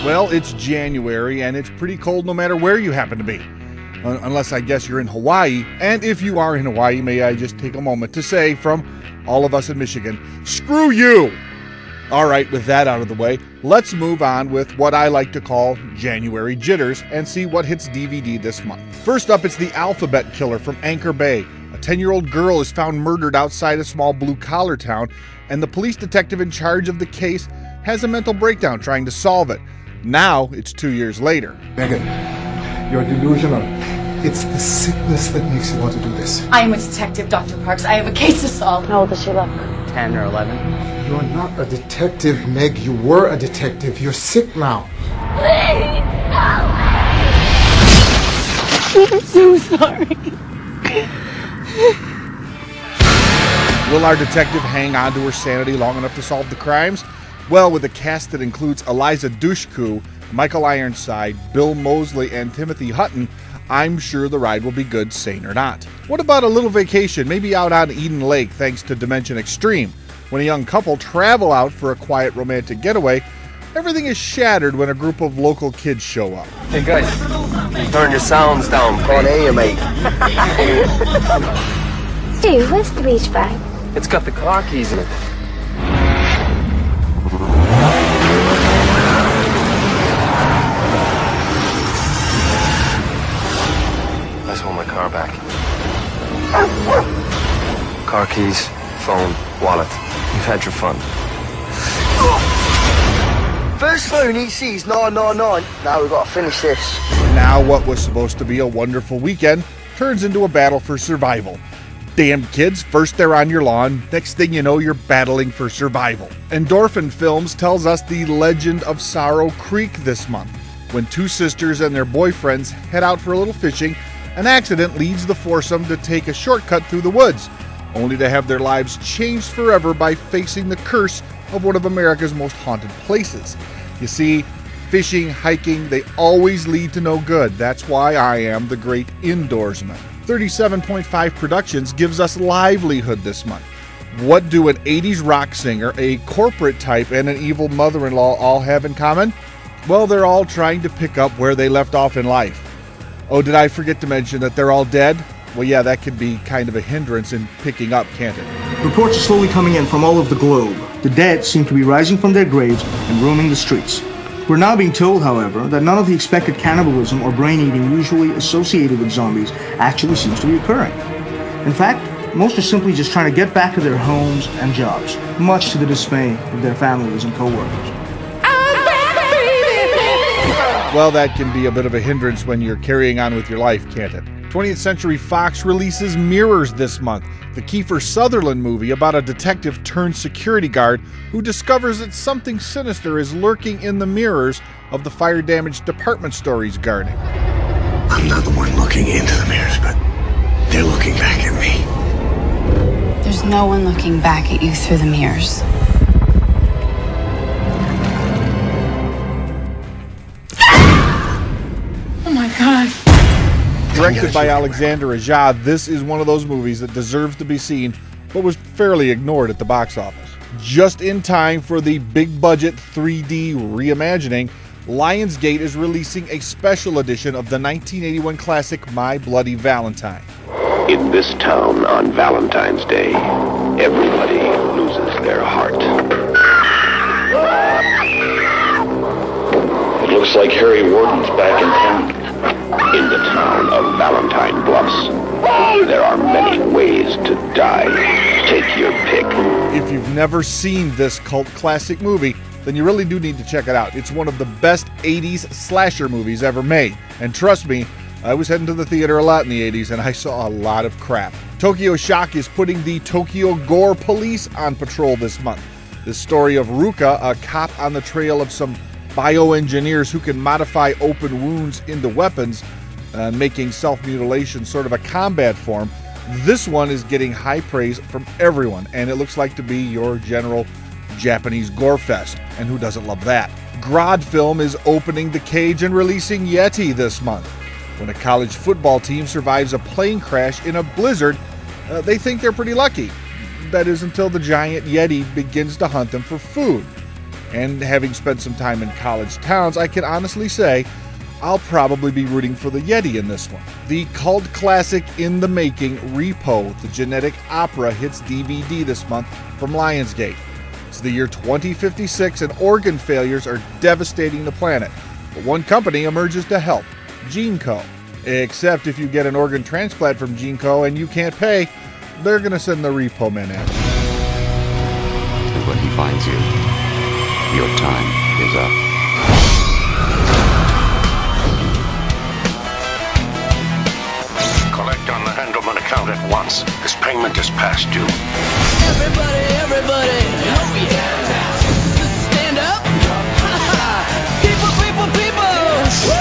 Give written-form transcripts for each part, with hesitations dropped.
Well, it's January, and it's pretty cold no matter where you happen to be. Unless I guess you're in Hawaii. And if you are in Hawaii, may I just take a moment to say, from all of us in Michigan, screw you! All right, with that out of the way, let's move on with what I like to call January Jitters and see what hits DVD this month. First up, it's the Alphabet Killer from Anchor Bay. A 10-year-old girl is found murdered outside a small blue-collar town, and the police detective in charge of the case has a mental breakdown trying to solve it. Now, it's 2 years later. Megan, you're delusional. It's the sickness that makes you want to do this. I am a detective, Dr. Parks. I have a case to solve. How old does she look? 10 or 11. You're not a detective, Meg. You were a detective. You're sick now. Please, help me. I'm so sorry. Will our detective hang on to her sanity long enough to solve the crimes? Well, with a cast that includes Eliza Dushku, Michael Ironside, Bill Moseley, and Timothy Hutton, I'm sure the ride will be good, sane or not. What about a little vacation, maybe out on Eden Lake thanks to Dimension Extreme? When a young couple travel out for a quiet romantic getaway, everything is shattered when a group of local kids show up. Hey guys, turn your sounds down. On air, mate. Steve, where's the beach bag? It's got the car keys in it. I just want my car back. Car keys, phone, wallet. You've had your fun. First phone he sees, 999. Now we've got to finish this. Now what was supposed to be a wonderful weekend turns into a battle for survival. Damn kids, first they're on your lawn, next thing you know you're battling for survival. Endorphin Films tells us the legend of Sorrow Creek this month. When two sisters and their boyfriends head out for a little fishing, an accident leads the foursome to take a shortcut through the woods, only to have their lives changed forever by facing the curse of one of America's most haunted places. You see, fishing, hiking, they always lead to no good. That's why I am the great indoorsman. 37.5 Productions gives us livelihood this month. What do an 80s rock singer, a corporate type, and an evil mother-in-law all have in common? Well, they're all trying to pick up where they left off in life. Oh, did I forget to mention that they're all dead? Well, yeah, that could be kind of a hindrance in picking up, can't it? Reports are slowly coming in from all over the globe. The dead seem to be rising from their graves and roaming the streets. We're now being told, however, that none of the expected cannibalism or brain-eating usually associated with zombies actually seems to be occurring. In fact, most are simply just trying to get back to their homes and jobs, much to the dismay of their families and co-workers. Well, that can be a bit of a hindrance when you're carrying on with your life, can't it? 20th Century Fox releases Mirrors this month, the Kiefer Sutherland movie about a detective turned security guard who discovers that something sinister is lurking in the mirrors of the fire-damaged department store he's guarding. I'm not the one looking into the mirrors, but they're looking back at me. There's no one looking back at you through the mirrors. Oh my God. Directed by Alexander Aja, this is one of those movies that deserves to be seen, but was fairly ignored at the box office. Just in time for the big-budget 3D reimagining, Lionsgate is releasing a special edition of the 1981 classic My Bloody Valentine. In this town on Valentine's Day, everybody loses their heart. It looks like Harry Morton's back in town. In the town of Valentine Bluffs, there are many ways to die. Take your pick. If you've never seen this cult classic movie, then you really do need to check it out. It's one of the best 80s slasher movies ever made. And trust me, I was heading to the theater a lot in the 80s and I saw a lot of crap. Tokyo Shock is putting the Tokyo Gore Police on patrol this month. The story of Ruka, a cop on the trail of some bioengineers who can modify open wounds into weapons, making self-mutilation sort of a combat form. This one is getting high praise from everyone, and it looks like to be your general Japanese gore fest. And who doesn't love that? Grodd Film is opening the cage and releasing Yeti this month. When a college football team survives a plane crash in a blizzard, they think they're pretty lucky. That is until the giant Yeti begins to hunt them for food. And having spent some time in college towns, I can honestly say I'll probably be rooting for the Yeti in this one. The cult classic in the making, Repo, the genetic opera, hits DVD this month from Lionsgate. It's the year 2056 and organ failures are devastating the planet. But one company emerges to help, GeneCo. Except if you get an organ transplant from GeneCo and you can't pay, they're going to send the Repo men in. And when he finds you, your time is up. Collect on the Handelman account at once. This payment is past due. Everybody, oh yeah. Stand up. People. Woo!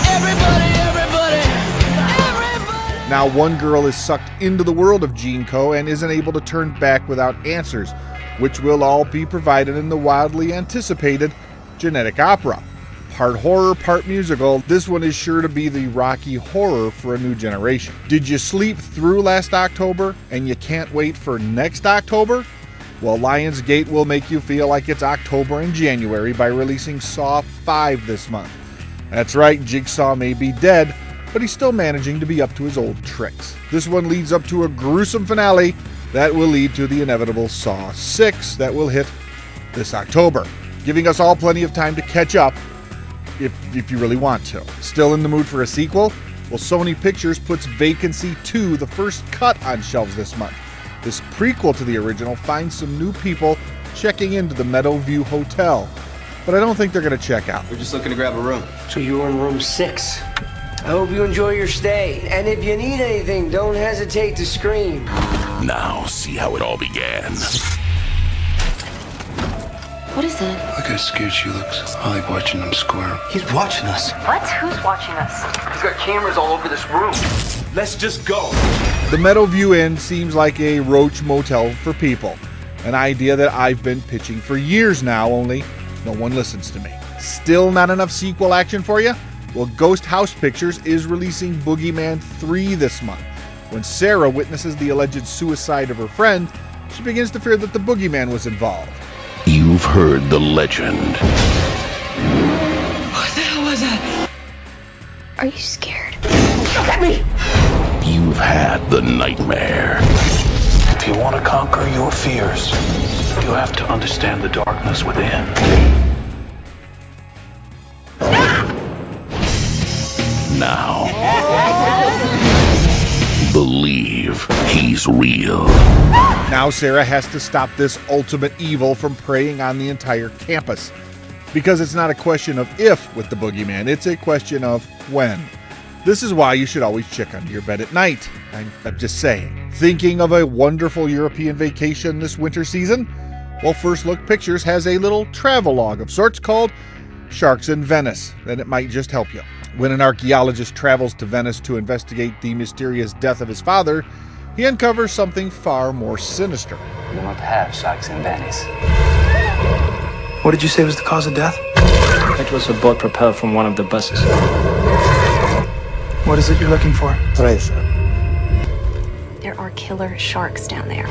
Everybody. Now one girl is sucked into the world of GeneCo and isn't able to turn back without answers, which will all be provided in the wildly anticipated genetic opera. Part horror, part musical, this one is sure to be the Rocky Horror for a new generation. Did you sleep through last October and you can't wait for next October? Well, Lionsgate will make you feel like it's October and January by releasing Saw 5 this month. That's right, Jigsaw may be dead, but he's still managing to be up to his old tricks. This one leads up to a gruesome finale that will lead to the inevitable Saw 6 that will hit this October, giving us all plenty of time to catch up if you really want to. Still in the mood for a sequel? Well, Sony Pictures puts Vacancy 2, the first cut, on shelves this month. This prequel to the original finds some new people checking into the Meadowview Hotel, but I don't think they're going to check out. We're just looking to grab a room. So you're in room 6. I hope you enjoy your stay. And if you need anything, don't hesitate to scream. Now see how it all began. What is it? Look how scared she looks. Holly watching them squirm. He's watching us. What? Who's watching us? He's got cameras all over this room. Let's just go. The Meadowview Inn seems like a roach motel for people, an idea that I've been pitching for years now, only no one listens to me. Still not enough sequel action for you? Well, Ghost House Pictures is releasing Boogeyman 3 this month. When Sarah witnesses the alleged suicide of her friend, she begins to fear that the Boogeyman was involved. You've heard the legend. What the hell was that? Are you scared? Look at me! You've had the nightmare. If you want to conquer your fears, you have to understand the darkness within. Now, believe he's real. Now Sarah has to stop this ultimate evil from preying on the entire campus. Because it's not a question of if with the Boogeyman, it's a question of when. This is why you should always check under your bed at night. I'm just saying. Thinking of a wonderful European vacation this winter season? Well, First Look Pictures has a little travelogue of sorts called Sharks in Venice, and it might just help you. When an archaeologist travels to Venice to investigate the mysterious death of his father, he uncovers something far more sinister. We don't have sharks in Venice. What did you say was the cause of death? It was a boat propelled from one of the buses. What is it you're looking for? There are killer sharks down there.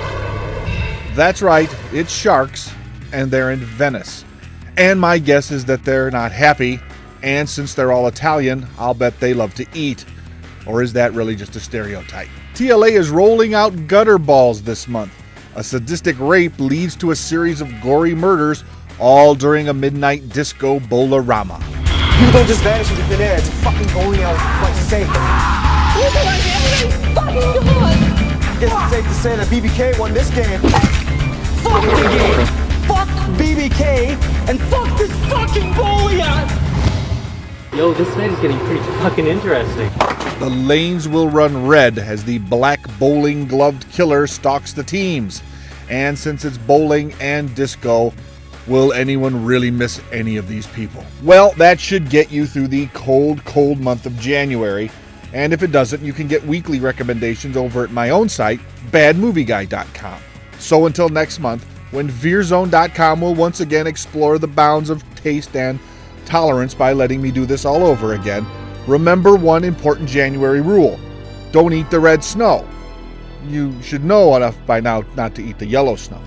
That's right, it's sharks, and they're in Venice. And my guess is that they're not happy, and since they're all Italian, I'll bet they love to eat. Or is that really just a stereotype? TLA is rolling out gutter balls this month. A sadistic rape leads to a series of gory murders, all during a midnight disco bowl-a-rama. You don't just vanish into thin air. It's a fucking bowling alley, for Christ's sake. You guys, everything's fucking gone! Guess it's safe to say that BBK won this game. Fuck the game! Fuck BBK! And fuck this fucking bowling alley! Yo, this night is getting pretty fucking interesting. The lanes will run red as the black bowling gloved killer stalks the teams. And since it's bowling and disco, will anyone really miss any of these people? Well, that should get you through the cold, cold month of January. And if it doesn't, you can get weekly recommendations over at my own site, badmovieguy.com. So until next month, when veerzone.com will once again explore the bounds of taste and tolerance by letting me do this all over again, remember one important January rule. Don't eat the red snow. You should know enough by now not to eat the yellow snow.